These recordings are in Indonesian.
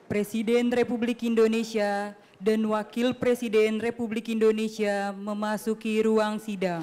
Presiden Republik Indonesia dan Wakil Presiden Republik Indonesia memasuki ruang sidang.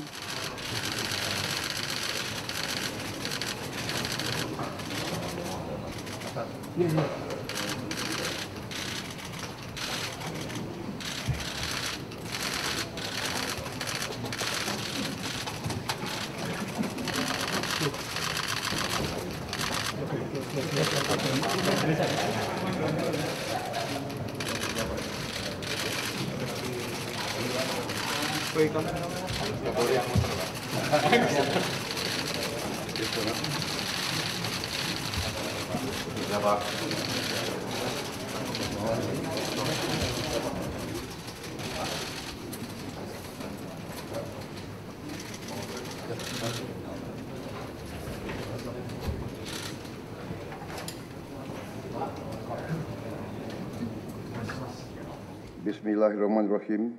Bismillahirrahmanirrahim.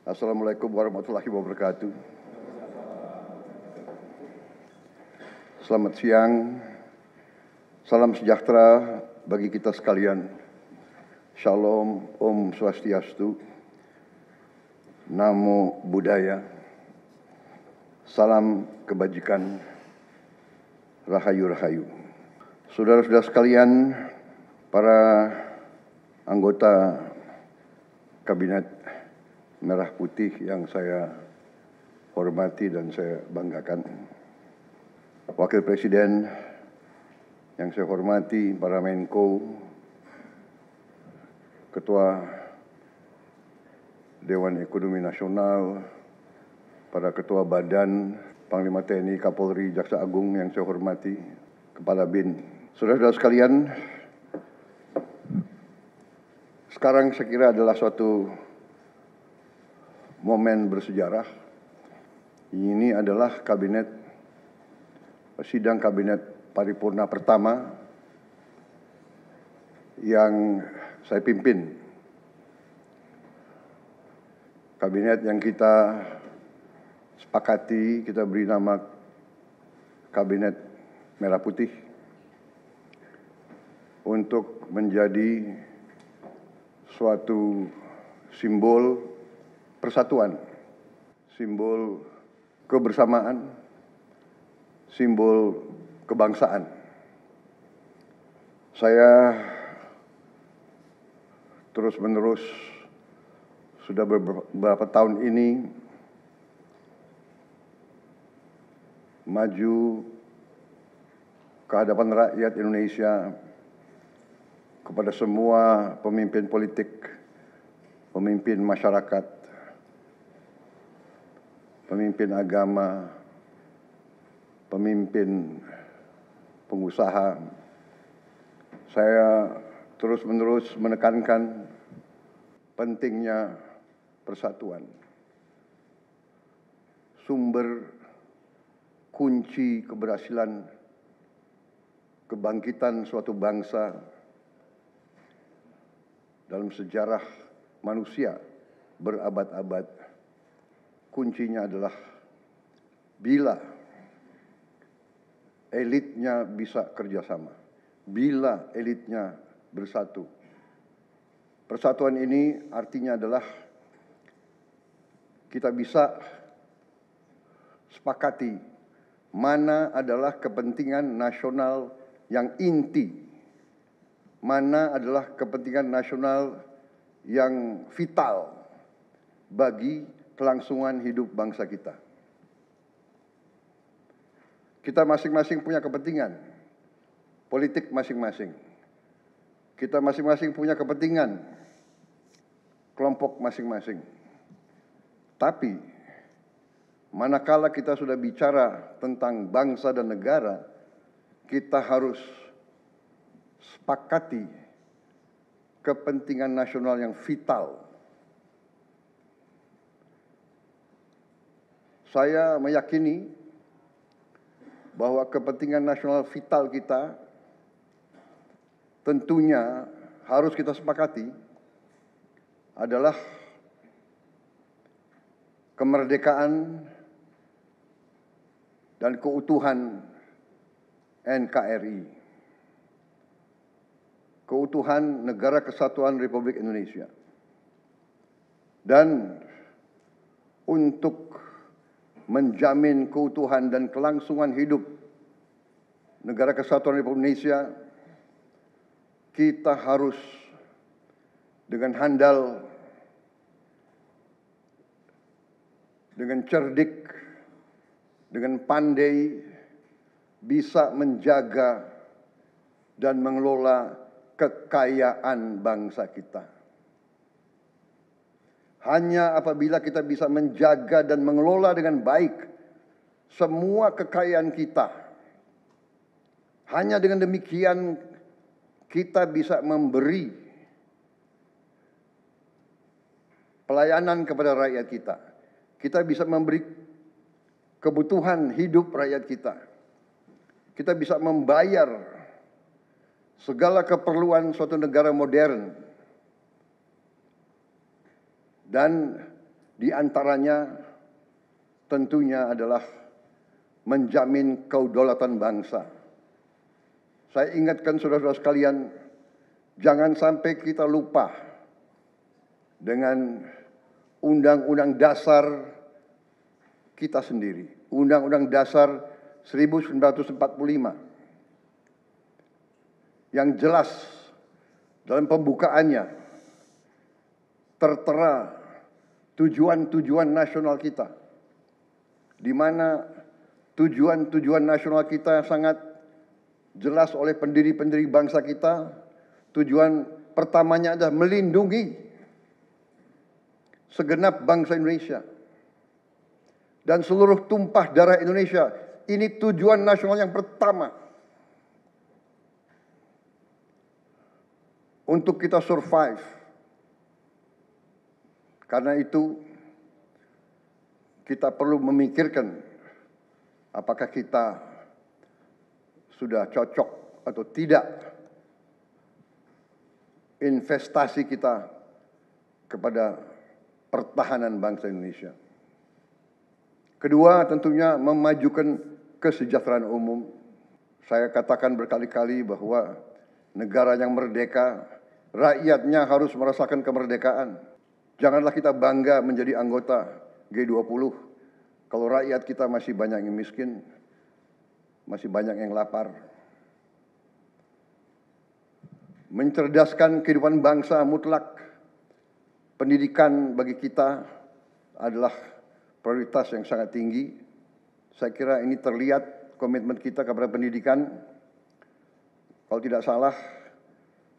Assalamualaikum warahmatullahi wabarakatuh. Selamat siang. Salam sejahtera bagi kita sekalian. Shalom, Om Swastiastu, Namo Buddhaya, salam kebajikan, rahayu-rahayu. Saudara-saudara sekalian, para anggota Kabinet Merah Putih yang saya hormati dan saya banggakan, Wakil Presiden yang saya hormati, para Menko, Ketua Dewan Ekonomi Nasional, para Ketua Badan, Panglima TNI, Kapolri, Jaksa Agung yang saya hormati, Kepala BIN. Saudara-saudara sekalian, sekarang saya kira adalah suatu momen bersejarah. Ini adalah sidang kabinet paripurna pertama yang saya pimpin. Kabinet yang kita sepakati, kita beri nama Kabinet Merah Putih untuk menjadi suatu simbol persatuan, simbol kebersamaan, simbol kebangsaan. Saya terus-menerus sudah beberapa tahun ini maju ke hadapan rakyat Indonesia, kepada semua pemimpin politik, pemimpin masyarakat, pemimpin agama, pemimpin pengusaha. Saya terus-menerus menekankan pentingnya persatuan. Sumber kunci keberhasilan kebangkitan suatu bangsa dalam sejarah manusia berabad-abad, kuncinya adalah bila elitnya bisa kerjasama, bila elitnya bersatu. Persatuan ini artinya adalah kita bisa sepakati mana adalah kepentingan nasional yang inti, mana adalah kepentingan nasional yang vital bagi kelangsungan hidup bangsa kita. Kita masing-masing punya kepentingan politik masing-masing. Kita masing-masing punya kepentingan kelompok masing-masing. Tapi manakala kita sudah bicara tentang bangsa dan negara, kita harus sepakati kepentingan nasional yang vital. Saya meyakini bahwa kepentingan nasional vital kita tentunya harus kita sepakati adalah kemerdekaan dan keutuhan NKRI. keutuhan Negara Kesatuan Republik Indonesia. Dan untuk menjamin keutuhan dan kelangsungan hidup Negara Kesatuan Republik Indonesia, kita harus dengan handal, dengan cerdik, dengan pandai bisa menjaga dan mengelola kekayaan bangsa kita. Hanya apabila kita bisa menjaga dan mengelola dengan baik semua kekayaan kita, hanya dengan demikian kita bisa memberi pelayanan kepada rakyat kita. Kita bisa memberi kebutuhan hidup rakyat kita. Kita bisa membayar segala keperluan suatu negara modern. Dan di antaranya tentunya adalah menjamin kedaulatan bangsa. Saya ingatkan saudara-saudara sekalian, jangan sampai kita lupa dengan Undang-Undang Dasar kita sendiri, Undang-Undang Dasar 1945, yang jelas dalam pembukaannya tertera tujuan-tujuan nasional kita, di mana tujuan-tujuan nasional kita sangat jelas oleh pendiri-pendiri bangsa kita. Tujuan pertamanya adalah melindungi segenap bangsa Indonesia dan seluruh tumpah darah Indonesia. Ini tujuan nasional yang pertama untuk kita survive. Karena itu kita perlu memikirkan apakah kita sudah cocok atau tidak investasi kita kepada pertahanan bangsa Indonesia. Kedua, tentunya memajukan kesejahteraan umum. Saya katakan berkali-kali bahwa negara yang merdeka, rakyatnya harus merasakan kemerdekaan. Janganlah kita bangga menjadi anggota G20 kalau rakyat kita masih banyak yang miskin, masih banyak yang lapar. Mencerdaskan kehidupan bangsa mutlak. Pendidikan bagi kita adalah prioritas yang sangat tinggi. Saya kira ini terlihat komitmen kita kepada pendidikan. Kalau tidak salah,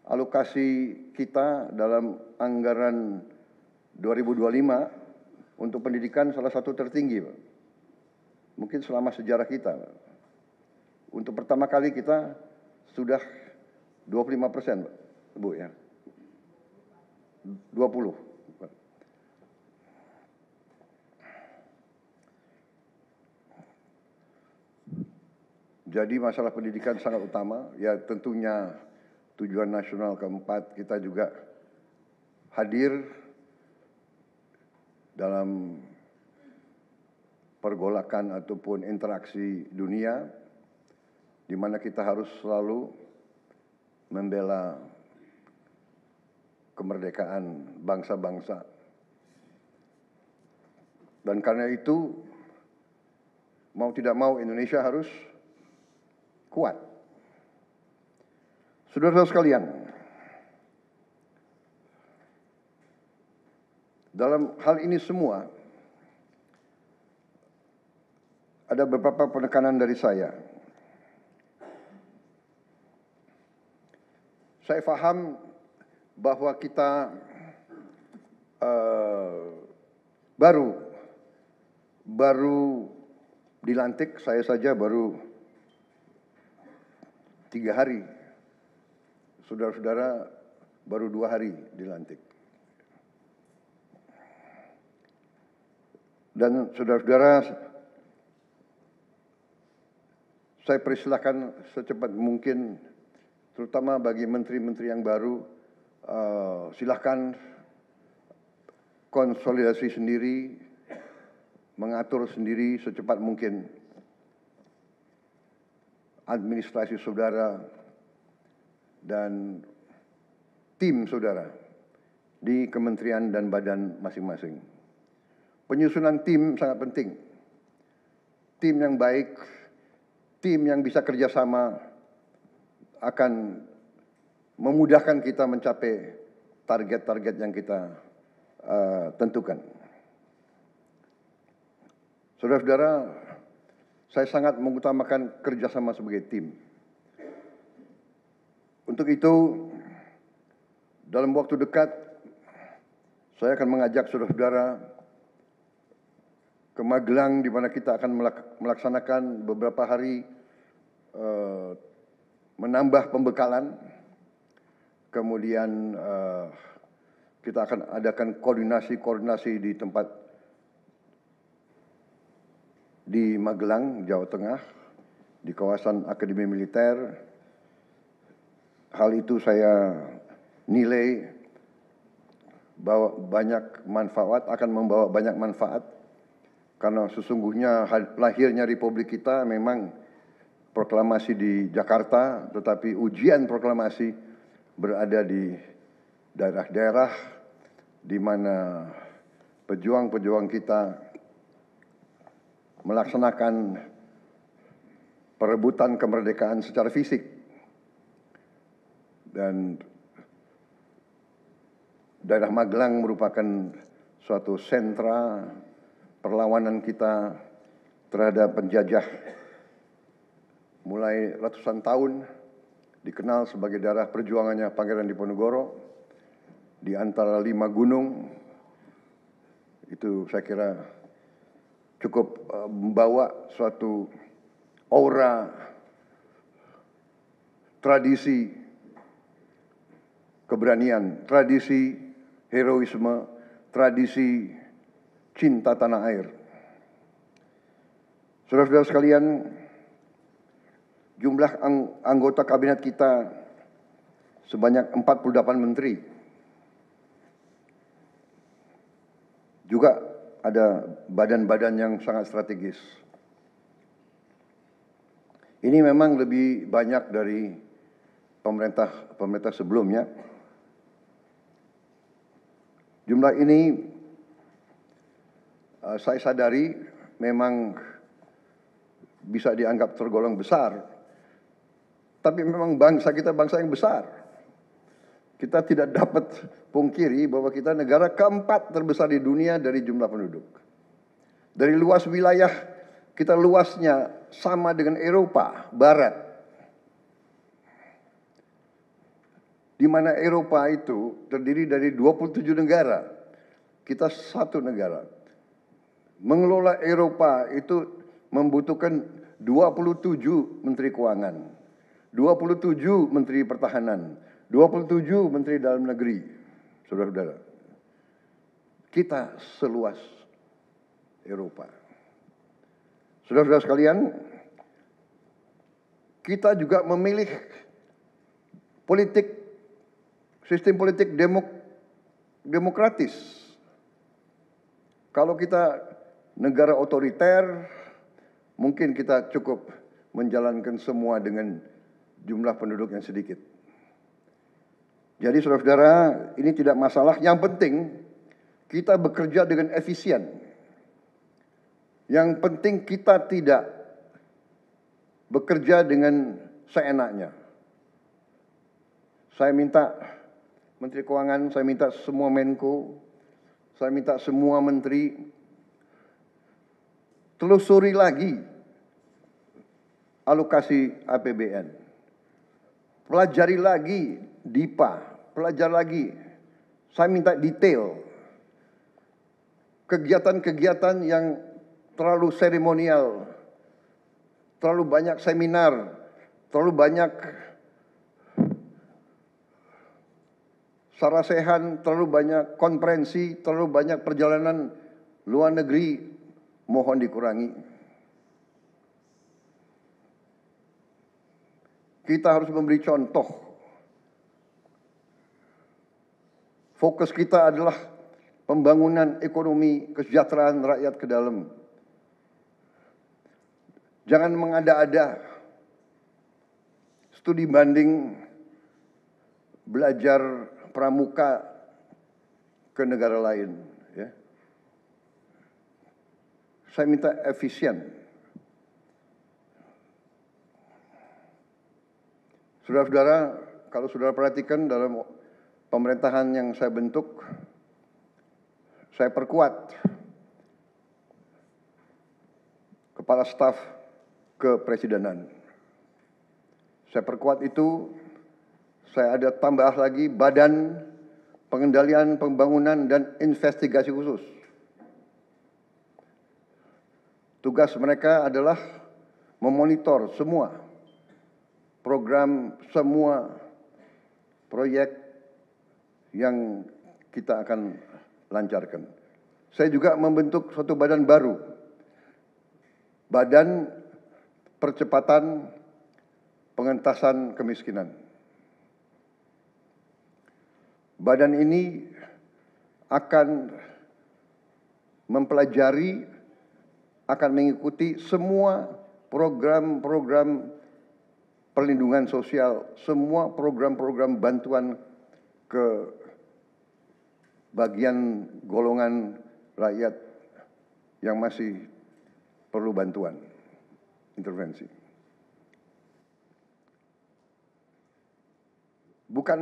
alokasi kita dalam anggaran 2025 untuk pendidikan salah satu tertinggi, Pak. Mungkin selama sejarah kita, Pak. Untuk pertama kali kita sudah 25%, Pak, Bu, ya. 20. Jadi masalah pendidikan sangat utama. Ya tentunya tujuan nasional keempat kita juga hadir dalam pergolakan ataupun interaksi dunia, di mana kita harus selalu membela kemerdekaan bangsa-bangsa. Dan karena itu, mau tidak mau Indonesia harus kuat. Saudara-saudara sekalian, dalam hal ini semua, ada beberapa penekanan dari saya. Saya paham bahwa kita baru dilantik, saya saja baru 3 hari. Saudara-saudara baru 2 hari dilantik. Dan saudara-saudara, saya persilahkan secepat mungkin, terutama bagi menteri-menteri yang baru, silahkan konsolidasi sendiri, mengatur sendiri secepat mungkin administrasi saudara, dan tim saudara di kementerian dan badan masing-masing. Penyusunan tim sangat penting. Tim yang baik, tim yang bisa kerjasama akan memudahkan kita mencapai target-target yang kita tentukan. Saudara-saudara, saya sangat mengutamakan kerjasama sebagai tim. Untuk itu, dalam waktu dekat, saya akan mengajak saudara-saudara ke Magelang, di mana kita akan melaksanakan beberapa hari menambah pembekalan. Kemudian kita akan adakan koordinasi di tempat di Magelang, Jawa Tengah, di kawasan Akademi Militer. Hal itu saya nilai bahwa akan membawa banyak manfaat, karena sesungguhnya lahirnya Republik kita memang proklamasi di Jakarta, tetapi ujian proklamasi berada di daerah-daerah di mana pejuang-pejuang kita melaksanakan perebutan kemerdekaan secara fisik. Dan daerah Magelang merupakan suatu sentra perlawanan kita terhadap penjajah. Mulai ratusan tahun dikenal sebagai daerah perjuangannya Pangeran Diponegoro. Di antara 5 gunung, itu saya kira cukup membawa suatu aura tradisi keberanian, tradisi heroisme, tradisi cinta tanah air. Saudara-saudara sekalian, jumlah anggota kabinet kita sebanyak 48 menteri. Juga ada badan-badan yang sangat strategis. Ini memang lebih banyak dari pemerintah sebelumnya. Jumlah ini saya sadari memang bisa dianggap tergolong besar. Tapi memang bangsa kita bangsa yang besar. Kita tidak dapat pungkiri bahwa kita negara keempat terbesar di dunia dari jumlah penduduk. Dari luas wilayah, kita luasnya sama dengan Eropa Barat. Di mana Eropa itu terdiri dari 27 negara. Kita satu negara. Mengelola Eropa itu membutuhkan 27 menteri keuangan, 27 menteri pertahanan, 27 menteri dalam negeri. Saudara-saudara, kita seluas Eropa. Saudara-saudara sekalian, kita juga memilih sistem politik demokratis. Kalau kita negara otoriter, mungkin kita cukup menjalankan semua dengan jumlah penduduk yang sedikit. Jadi saudara-saudara, ini tidak masalah. Yang penting kita bekerja dengan efisien. Yang penting kita tidak bekerja dengan seenaknya. Saya minta Menteri Keuangan, saya minta semua Menko, saya minta semua menteri telusuri lagi alokasi APBN. Pelajari lagi DIPA, pelajari lagi. Saya minta detail. Kegiatan-kegiatan yang terlalu seremonial, terlalu banyak seminar, terlalu banyak sarasehan, terlalu banyak konferensi, terlalu banyak perjalanan luar negeri, mohon dikurangi. Kita harus memberi contoh. Fokus kita adalah pembangunan ekonomi, kesejahteraan rakyat ke dalam. Jangan mengada-ada. Studi banding, belajar pramuka ke negara lain, ya. Saya minta efisien. Saudara-saudara, kalau saudara perhatikan dalam pemerintahan yang saya bentuk, saya perkuat kepala staf kepresidenan. Saya perkuat itu, saya ada tambah lagi Badan Pengendalian Pembangunan dan Investigasi Khusus. Tugas mereka adalah memonitor semua program, semua proyek yang kita akan lancarkan. Saya juga membentuk suatu badan baru, Badan Percepatan Pengentasan Kemiskinan. Badan ini akan mempelajari, akan mengikuti semua program-program perlindungan sosial, semua program-program bantuan ke bagian golongan rakyat yang masih perlu bantuan, intervensi. Bukan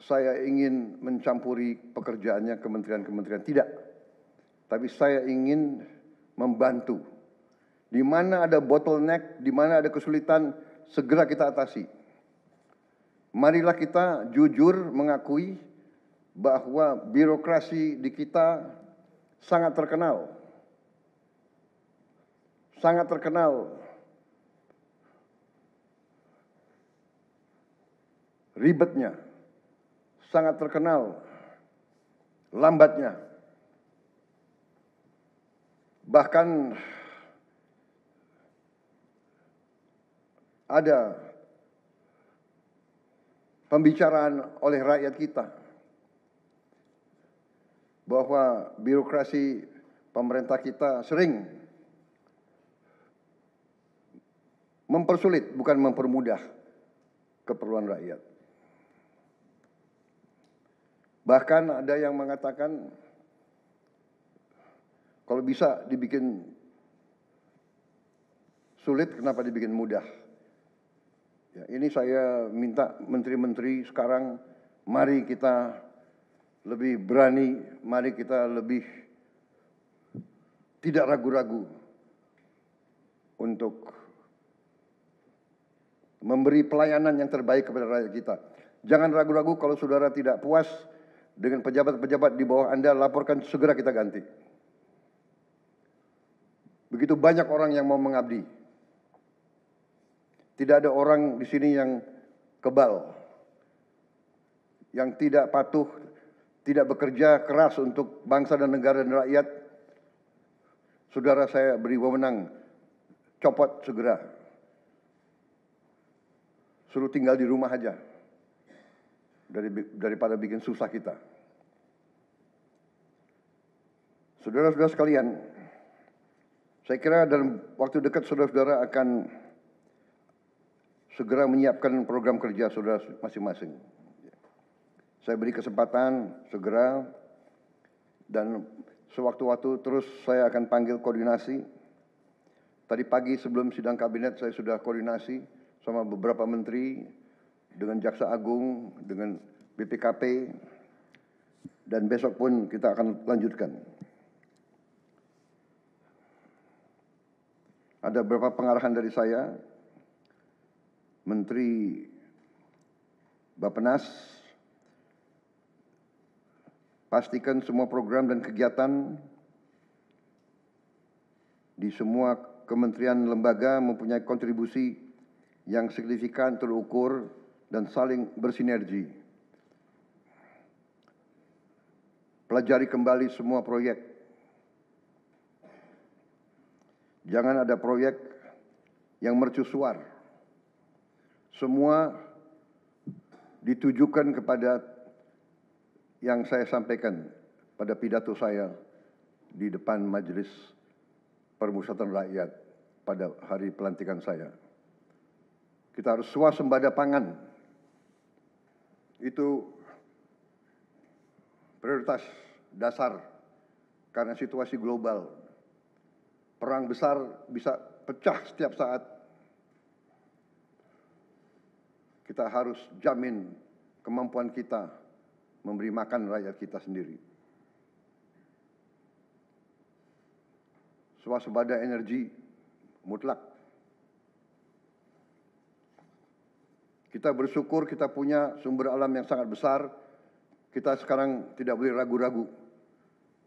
saya ingin mencampuri pekerjaannya kementerian-kementerian, tidak. Tapi saya ingin membantu. Di mana ada bottleneck, di mana ada kesulitan, segera kita atasi. Marilah kita jujur mengakui bahwa birokrasi di kita sangat terkenal. Sangat terkenal ribetnya, sangat terkenal lambatnya. Bahkan ada pembicaraan oleh rakyat kita bahwa birokrasi pemerintah kita sering mempersulit, bukan mempermudah keperluan rakyat. Bahkan ada yang mengatakan kalau bisa dibikin sulit, kenapa dibikin mudah? Ya, ini saya minta menteri-menteri sekarang, mari kita lebih berani, mari kita lebih tidak ragu-ragu untuk memberi pelayanan yang terbaik kepada rakyat kita. Jangan ragu-ragu, kalau saudara tidak puas dengan pejabat-pejabat di bawah Anda, laporkan, segera kita ganti. Begitu banyak orang yang mau mengabdi. Tidak ada orang di sini yang kebal, yang tidak patuh, tidak bekerja keras untuk bangsa dan negara dan rakyat. Saudara, saya beri wewenang, copot segera. Suruh tinggal di rumah aja, daripada bikin susah kita. Saudara-saudara sekalian, saya kira dalam waktu dekat saudara-saudara akan segera menyiapkan program kerja saudara masing-masing. Saya beri kesempatan segera, dan sewaktu-waktu terus saya akan panggil koordinasi. Tadi pagi sebelum sidang kabinet saya sudah koordinasi sama beberapa menteri, dengan Jaksa Agung, dengan BPKP, dan besok pun kita akan lanjutkan. Ada beberapa pengarahan dari saya, Menteri Bappenas, pastikan semua program dan kegiatan di semua kementerian lembaga mempunyai kontribusi yang signifikan, terukur, dan saling bersinergi. Pelajari kembali semua proyek. Jangan ada proyek yang mercusuar. Semua ditujukan kepada yang saya sampaikan pada pidato saya di depan Majelis Permusyawaratan Rakyat pada hari pelantikan saya. Kita harus swasembada pangan. Itu prioritas dasar karena situasi global. Perang besar bisa pecah setiap saat. Kita harus jamin kemampuan kita memberi makan rakyat kita sendiri. Swasembada energi mutlak. Kita bersyukur kita punya sumber alam yang sangat besar. Kita sekarang tidak boleh ragu-ragu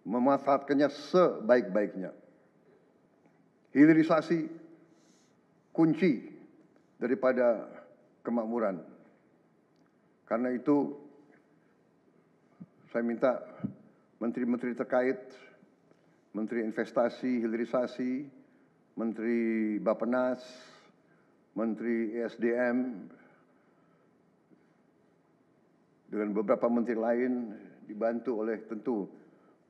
memanfaatkannya sebaik-baiknya. Hilirisasi kunci daripada kemakmuran. Karena itu saya minta menteri-menteri terkait, Menteri Investasi, Hilirisasi, Menteri Bappenas, Menteri ESDM, dengan beberapa menteri lain dibantu oleh tentu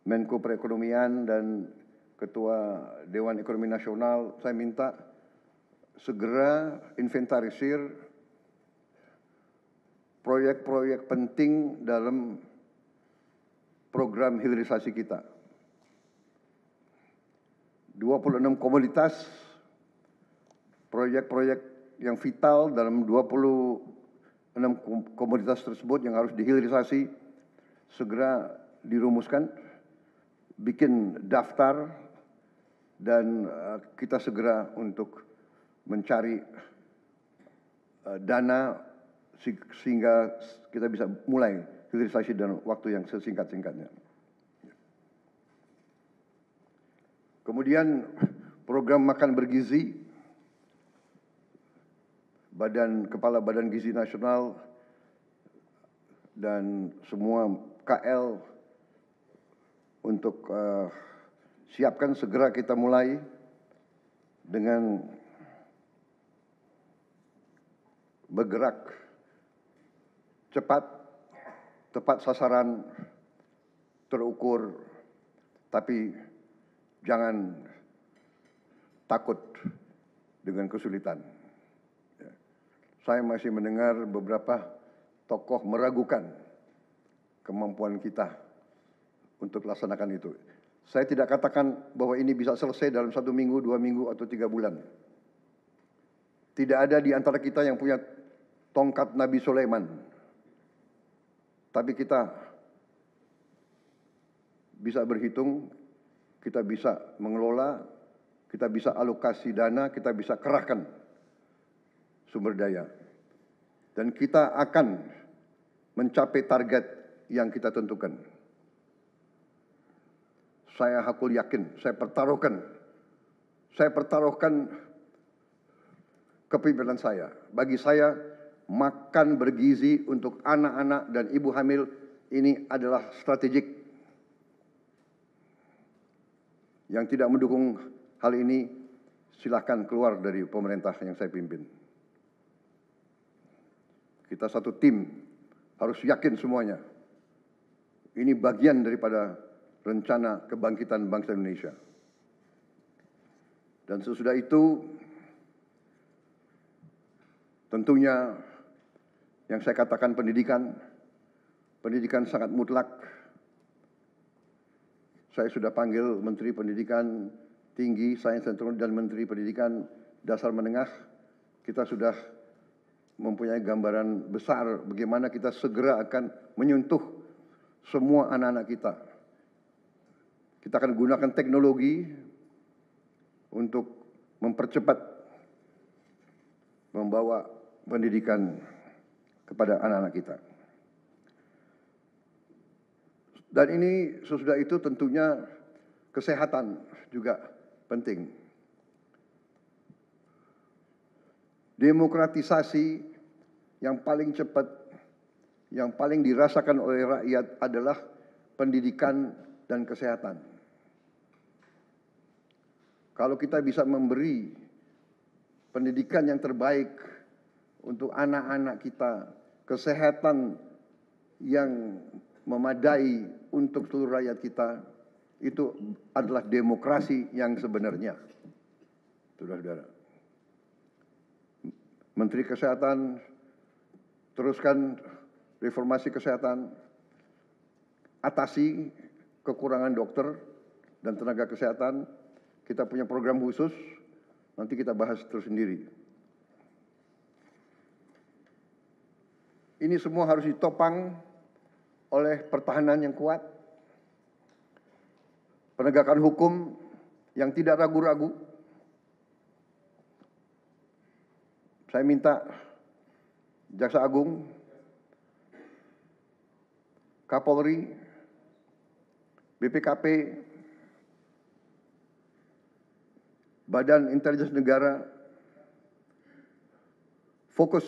Menko Perekonomian dan Ketua Dewan Ekonomi Nasional, saya minta segera inventarisir proyek-proyek penting dalam program hilirisasi kita. 26 komoditas, proyek-proyek yang vital dalam 26 komoditas tersebut yang harus dihilirisasi segera dirumuskan, bikin daftar, dan kita segera untuk mencari dana sehingga kita bisa mulai hilirisasi dalam waktu yang sesingkat-singkatnya. Kemudian program makan bergizi, Kepala Badan Gizi Nasional dan semua KL untuk siapkan segera kita mulai dengan bergerak cepat, tepat sasaran, terukur, tapi jangan takut dengan kesulitan. Saya masih mendengar beberapa tokoh meragukan kemampuan kita untuk laksanakan itu. Saya tidak katakan bahwa ini bisa selesai dalam 1 minggu, 2 minggu, atau 3 bulan. Tidak ada di antara kita yang punya tongkat Nabi Sulaiman. Tapi kita bisa berhitung, kita bisa mengelola, kita bisa alokasi dana, kita bisa kerahkan sumber daya. Dan kita akan mencapai target yang kita tentukan. Saya hakul yakin, saya pertaruhkan kepemimpinan saya. Bagi saya, makan bergizi untuk anak-anak dan ibu hamil ini adalah strategik. Yang tidak mendukung hal ini, silakan keluar dari pemerintah yang saya pimpin. Kita satu tim, harus yakin semuanya. Ini bagian daripada rencana kebangkitan bangsa Indonesia. Dan sesudah itu, tentunya yang saya katakan pendidikan sangat mutlak. Saya sudah panggil Menteri Pendidikan Tinggi, Sains dan Teknologi dan Menteri Pendidikan Dasar Menengah. Kita sudah mempunyai gambaran besar bagaimana kita segera akan menyentuh semua anak-anak kita. Kita akan gunakan teknologi untuk mempercepat membawa pendidikan kepada anak-anak kita. Dan ini sesudah itu tentunya kesehatan juga penting. Demokratisasi yang paling cepat, yang paling dirasakan oleh rakyat adalah pendidikan dan kesehatan. Kalau kita bisa memberi pendidikan yang terbaik untuk anak-anak kita, kesehatan yang memadai untuk seluruh rakyat kita, itu adalah demokrasi yang sebenarnya. Saudara-saudara. Menteri Kesehatan teruskan reformasi kesehatan. atasi kekurangan dokter dan tenaga kesehatan. Kita punya program khusus, nanti kita bahas tersendiri. Ini semua harus ditopang oleh pertahanan yang kuat, penegakan hukum yang tidak ragu-ragu. Saya minta Jaksa Agung, Kapolri, BPKP, Badan Intelijen Negara fokus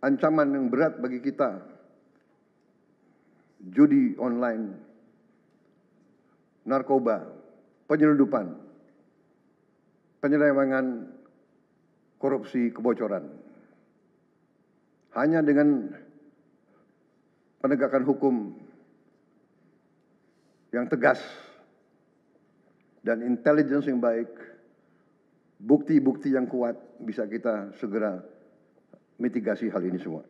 ancaman yang berat bagi kita, judi online, narkoba, penyelundupan, penyelewengan, korupsi, kebocoran. Hanya dengan penegakan hukum yang tegas dan intelligence yang baik, bukti-bukti yang kuat, bisa kita segera mitigasi hal ini semua.